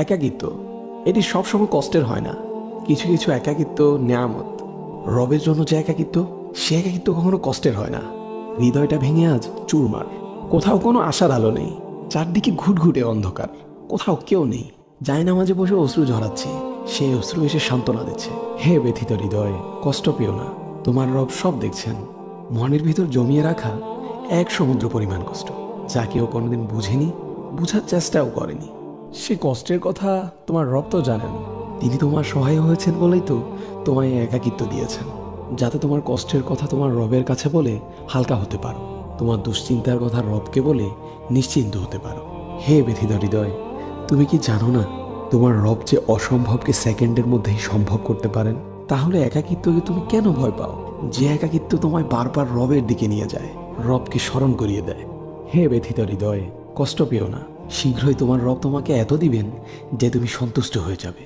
একাকিত্ব এটি সবসময় কষ্টের হয় না। কিছু কিছু একাকিত্ব নেয়ামত। রবের জন্য যে একাকিত্ব, সে একাকিত্ব কখনো কষ্টের হয় না। হৃদয়টা ভেঙে আজ চুরমার। কোথাও কোনো আশার আলো নেই, চারদিকে ঘুটঘুটে অন্ধকার। কোথাও কেউ নেই। জায়নামাজে বসে অশ্রু ঝরাচ্ছে, সেই অশ্রু এসে সান্ত্বনা দিচ্ছে। হে ব্যথিত হৃদয়, কষ্ট পেও না, তোমার রব সব দেখছেন। মনের ভিতর জমিয়ে রাখা এক সমুদ্র পরিমাণ কষ্ট, যা কেউ কোনোদিন বুঝেনি, বুঝার চেষ্টাও করেনি। সে কষ্টের কথা তোমার রব তো জানেন। তিনি তোমার সহায় হয়েছেন বলেই তো তোমায় একাকিত্ব দিয়েছেন, যাতে তোমার কষ্টের কথা তোমার রবের কাছে বলে হালকা হতে পারো, তোমার দুশ্চিন্তার কথা রবকে বলে নিশ্চিন্ত হতে পারো। হে ব্যথিত হৃদয়, তুমি কি জানো না তোমার রব যে অসম্ভবকে সেকেন্ডের মধ্যেই সম্ভব করতে পারেন? তাহলে একাকিত্বকে তুমি কেন ভয় পাও? যে একাকিত্ব তোমায় বারবার রবের দিকে নিয়ে যায়, রবকে স্মরণ করিয়ে দেয়। হে ব্যথিত হৃদয়, কষ্ট পেও না, শীঘ্রই তোমার রব তোমাকে এত দিবেন যে তুমি সন্তুষ্ট হয়ে যাবে।